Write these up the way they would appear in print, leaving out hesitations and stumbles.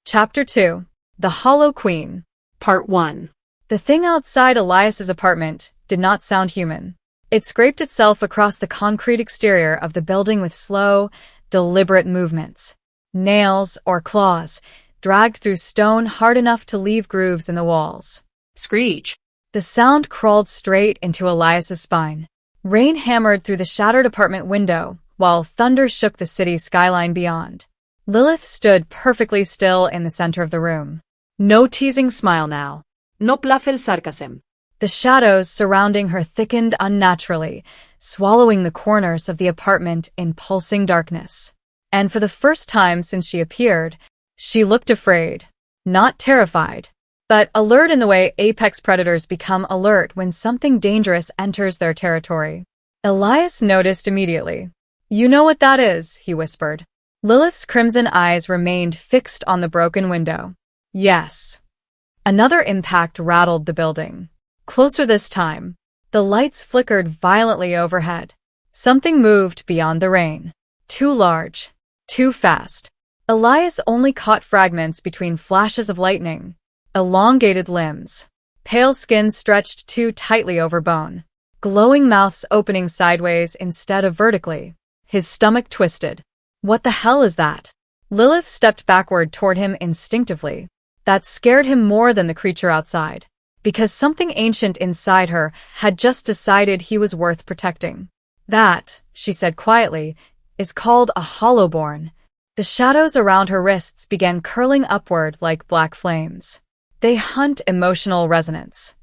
Chapter 2. The Hollow Queen. Part 1. The thing outside Elias's apartment did not sound human. It scraped itself across the concrete exterior of the building with slow, deliberate movements. Nails or claws dragged through stone hard enough to leave grooves in the walls. Screech. The sound crawled straight into Elias's spine. Rain hammered through the shattered apartment window, while thunder shook the city skyline beyond. Lilith stood perfectly still in the center of the room. No teasing smile now. No bluffel sarcasm. The shadows surrounding her thickened unnaturally, swallowing the corners of the apartment in pulsing darkness. And for the first time since she appeared, she looked afraid. Not terrified, but alert in the way apex predators become alert when something dangerous enters their territory. Elias noticed immediately. "You know what that is," he whispered. Lilith's crimson eyes remained fixed on the broken window. Yes. Another impact rattled the building. Closer this time. The lights flickered violently overhead. Something moved beyond the rain. Too large. Too fast. Elias only caught fragments between flashes of lightning. Elongated limbs. Pale skin stretched too tightly over bone. Glowing mouths opening sideways instead of vertically. His stomach twisted. What the hell is that? Lilith stepped backward toward him instinctively. That scared him more than the creature outside, because something ancient inside her had just decided he was worth protecting. That, she said quietly, is called a hollowborn. The shadows around her wrists began curling upward like black flames. They hunt emotional resonance.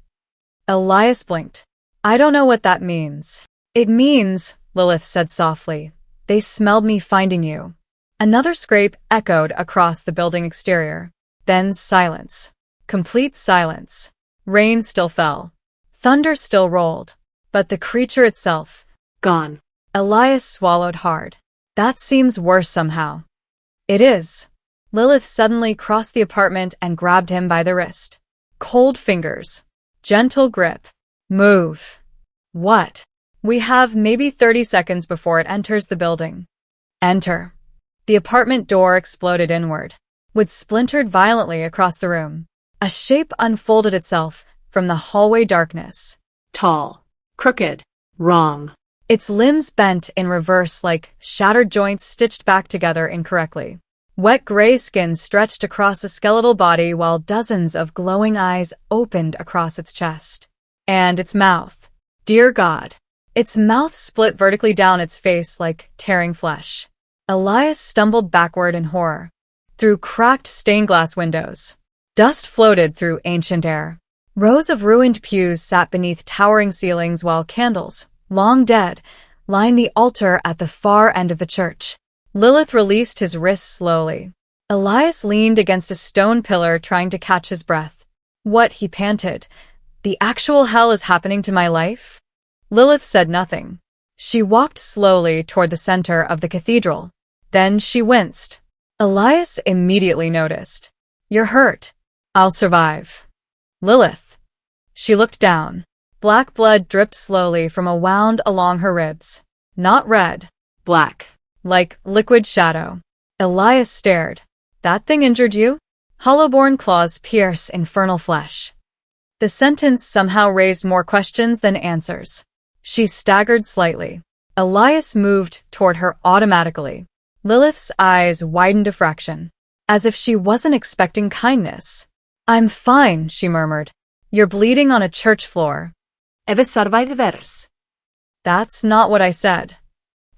Elias blinked. "I don't know what that means." "It means," Lilith said softly, "they smelled me finding you." Another scrape echoed across the building exterior. Then silence. Complete silence. Rain still fell. Thunder still rolled. But the creature itself, gone. Elias swallowed hard. That seems worse somehow. It is. Lilith suddenly crossed the apartment and grabbed him by the wrist. Cold fingers. Gentle grip. Move. What? We have maybe 30 seconds before it enters the building. Enter. The apartment door exploded inward. Wood splintered violently across the room. A shape unfolded itself from the hallway darkness. Tall. Crooked. Wrong. Its limbs bent in reverse like shattered joints stitched back together incorrectly. Wet gray skin stretched across a skeletal body while dozens of glowing eyes opened across its chest. And its mouth. Dear God. Its mouth split vertically down its face like tearing flesh. Elias stumbled backward in horror. Through cracked stained glass windows. Dust floated through ancient air. Rows of ruined pews sat beneath towering ceilings while candles, long dead, lined the altar at the far end of the church. Lilith released his wrists slowly. Elias leaned against a stone pillar trying to catch his breath. "What?" he panted. "The actual hell is happening to my life?" Lilith said nothing. She walked slowly toward the center of the cathedral. Then she winced. Elias immediately noticed. "You're hurt." "I'll survive." "Lilith." She looked down. Black blood dripped slowly from a wound along her ribs. Not red. Black. Like liquid shadow. Elias stared. "That thing injured you?" "Hollowborn claws pierce infernal flesh." The sentence somehow raised more questions than answers. She staggered slightly. Elias moved toward her automatically. Lilith's eyes widened a fraction, as if she wasn't expecting kindness. "I'm fine," she murmured. "You're bleeding on a church floor." "Eve survivors." "That's not what I said."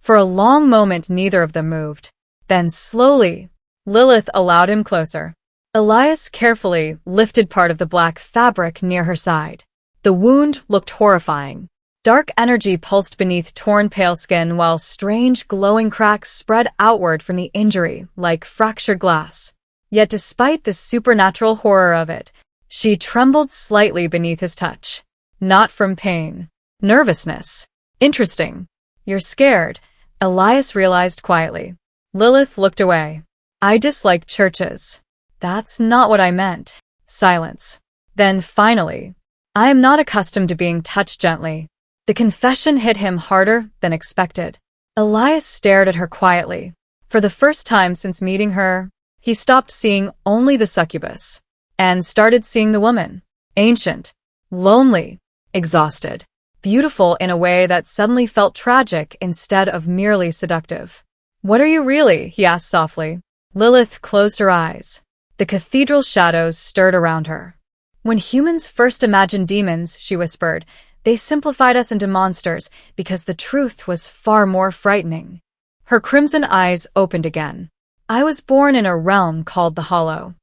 For a long moment neither of them moved. Then slowly, Lilith allowed him closer. Elias carefully lifted part of the black fabric near her side. The wound looked horrifying. Dark energy pulsed beneath torn pale skin while strange glowing cracks spread outward from the injury like fractured glass. Yet despite the supernatural horror of it, she trembled slightly beneath his touch. Not from pain. Nervousness. "Interesting. You're scared," Elias realized quietly. Lilith looked away. "I dislike churches." "That's not what I meant." Silence. Then finally, "I am not accustomed to being touched gently." The confession hit him harder than expected. Elias stared at her quietly. For the first time since meeting her, He stopped seeing only the succubus and started seeing the woman. Ancient, lonely, exhausted, beautiful in a way that suddenly felt tragic instead of merely seductive. "What are you really?" he asked softly. Lilith closed her eyes. The cathedral shadows stirred around her. "When humans first imagined demons," she whispered, "they simplified us into monsters because the truth was far more frightening." Her crimson eyes opened again. "I was born in a realm called the Hollow."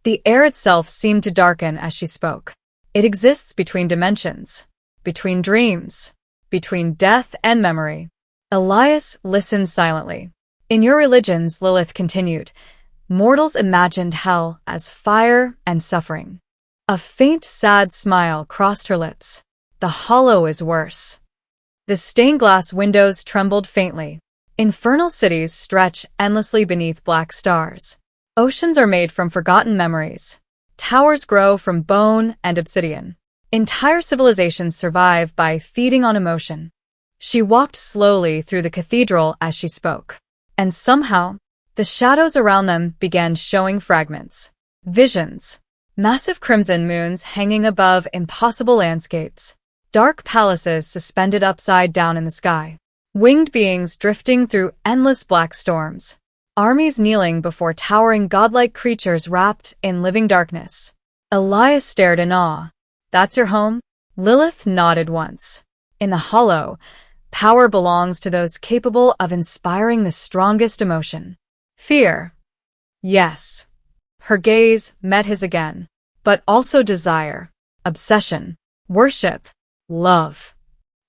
The air itself seemed to darken as she spoke. "It exists between dimensions, between dreams, between death and memory." Elias listened silently. "In your religions," Lilith continued, "mortals imagined hell as fire and suffering." A faint, sad smile crossed her lips. "The Hollow is worse." The stained glass windows trembled faintly. Infernal cities stretch endlessly beneath black stars. Oceans are made from forgotten memories. Towers grow from bone and obsidian. Entire civilizations survive by feeding on emotion. She walked slowly through the cathedral as she spoke. And somehow, the shadows around them began showing fragments. Visions. Massive crimson moons hanging above impossible landscapes. Dark palaces suspended upside down in the sky. Winged beings drifting through endless black storms. Armies kneeling before towering godlike creatures wrapped in living darkness. Elias stared in awe. "That's your home?" Lilith nodded once. "In the Hollow, power belongs to those capable of inspiring the strongest emotion." "Fear." "Yes." Her gaze met his again. "But also desire, obsession, worship, love."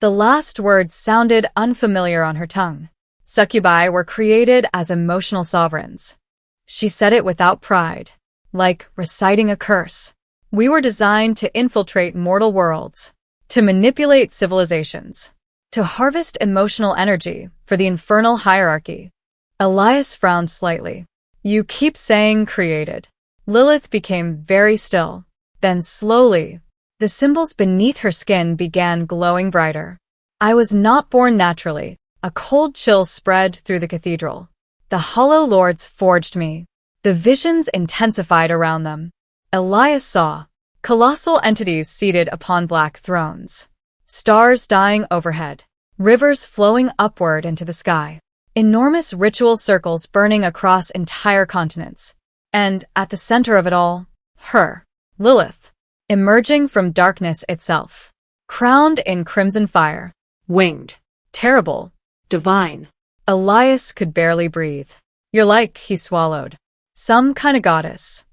The last words sounded unfamiliar on her tongue. Succubi were created as emotional sovereigns. She said it without pride, like reciting a curse. "We were designed to infiltrate mortal worlds, to manipulate civilizations, to harvest emotional energy for the infernal hierarchy." Elias frowned slightly. "You keep saying created." Lilith became very still. Then slowly, the symbols beneath her skin began glowing brighter. "I was not born naturally." A cold chill spread through the cathedral. "The Hollow Lords forged me." The visions intensified around them. Elias saw colossal entities seated upon black thrones, stars dying overhead, rivers flowing upward into the sky, enormous ritual circles burning across entire continents. And at the center of it all, her, Lilith, emerging from darkness itself, crowned in crimson fire. Winged. Terrible. Divine. Elias could barely breathe. "You're like," he swallowed, "some kind of goddess."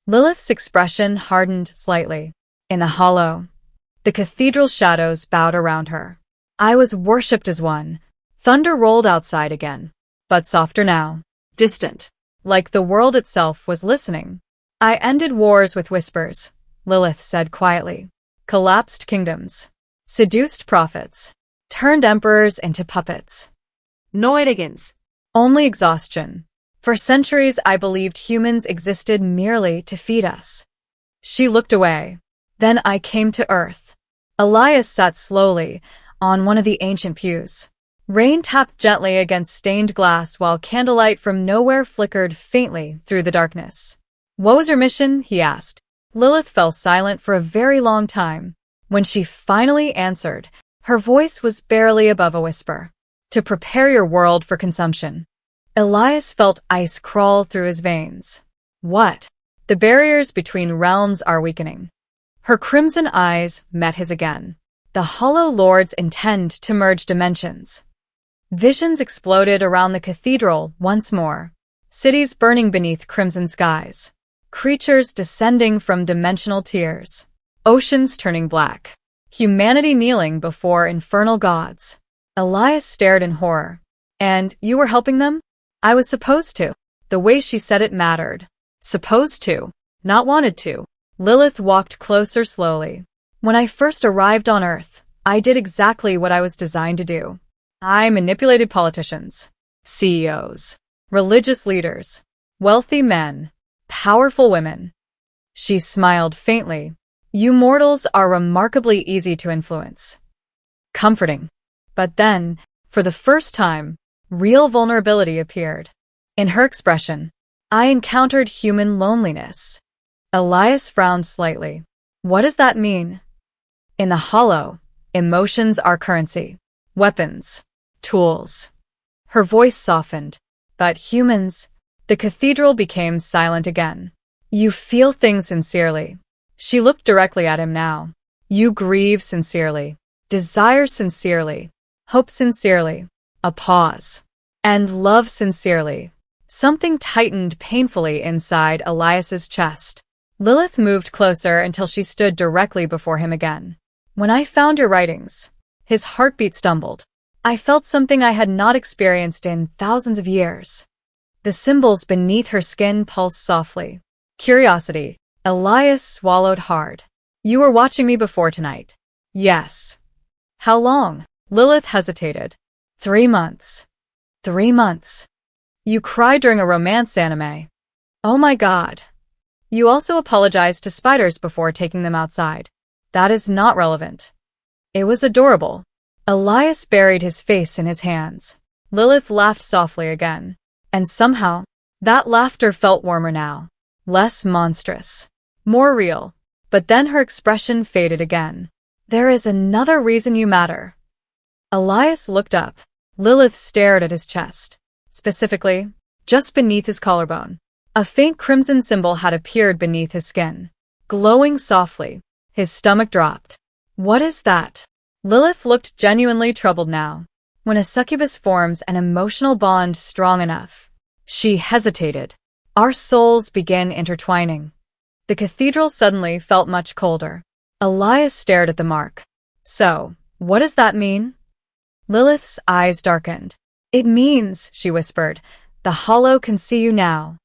Lilith's expression hardened slightly. In the Hollow, the cathedral shadows bowed around her. "I was worshipped as one." Thunder rolled outside again, but softer now. Distant. Like the world itself was listening. "I ended wars with whispers," Lilith said quietly. "Collapsed kingdoms. Seduced prophets. Turned emperors into puppets." No arrogance. "Only exhaustion. For centuries I believed humans existed merely to feed us." She looked away. "Then I came to Earth." Elias sat slowly on one of the ancient pews. Rain tapped gently against stained glass while candlelight from nowhere flickered faintly through the darkness. "What was your mission?" he asked. Lilith fell silent for a very long time. When she finally answered, her voice was barely above a whisper. "To prepare your world for consumption." Elias felt ice crawl through his veins. "What?" "The barriers between realms are weakening." Her crimson eyes met his again. "The Hollow Lords intend to merge dimensions." Visions exploded around the cathedral once more. Cities burning beneath crimson skies. Creatures descending from dimensional tiers. Oceans turning black. Humanity kneeling before infernal gods. Elias stared in horror. "And you were helping them?" "I was supposed to." The way she said it mattered. Supposed to, not wanted to. Lilith walked closer slowly. "When I first arrived on Earth, I did exactly what I was designed to do. I manipulated politicians, CEOs, religious leaders, wealthy men, powerful women." She smiled faintly. "You mortals are remarkably easy to influence." Comforting. But then, for the first time, real vulnerability appeared. In her expression, I encountered human loneliness. Elias frowned slightly. What does that mean? In the hollow, emotions are currency. Weapons. Tools. Her voice softened. But humans. The cathedral became silent again. You feel things sincerely. She looked directly at him now. You grieve sincerely. Desire sincerely. Hope sincerely. A pause. And love sincerely. Something tightened painfully inside Elias's chest. Lilith moved closer until she stood directly before him again. When I found your writings, his heartbeat stumbled. I felt something I had not experienced in thousands of years. The symbols beneath her skin pulsed softly. Curiosity. Elias swallowed hard. You were watching me before tonight. Yes. How long? Lilith hesitated. 3 months. 3 months. You cried during a romance anime. Oh my god. You also apologized to spiders before taking them outside. That is not relevant. It was adorable. Elias buried his face in his hands. Lilith laughed softly again. And somehow, that laughter felt warmer now. Less monstrous. More real. But then her expression faded again. There is another reason you matter. Elias looked up. Lilith stared at his chest. Specifically, just beneath his collarbone. A faint crimson symbol had appeared beneath his skin. Glowing softly. His stomach dropped. What is that? Lilith looked genuinely troubled now. When a succubus forms an emotional bond strong enough, she hesitated. Our souls begin intertwining. The cathedral suddenly felt much colder. Elias stared at the mark. So, what does that mean? Lilith's eyes darkened. It means, she whispered, the hollow can see you now.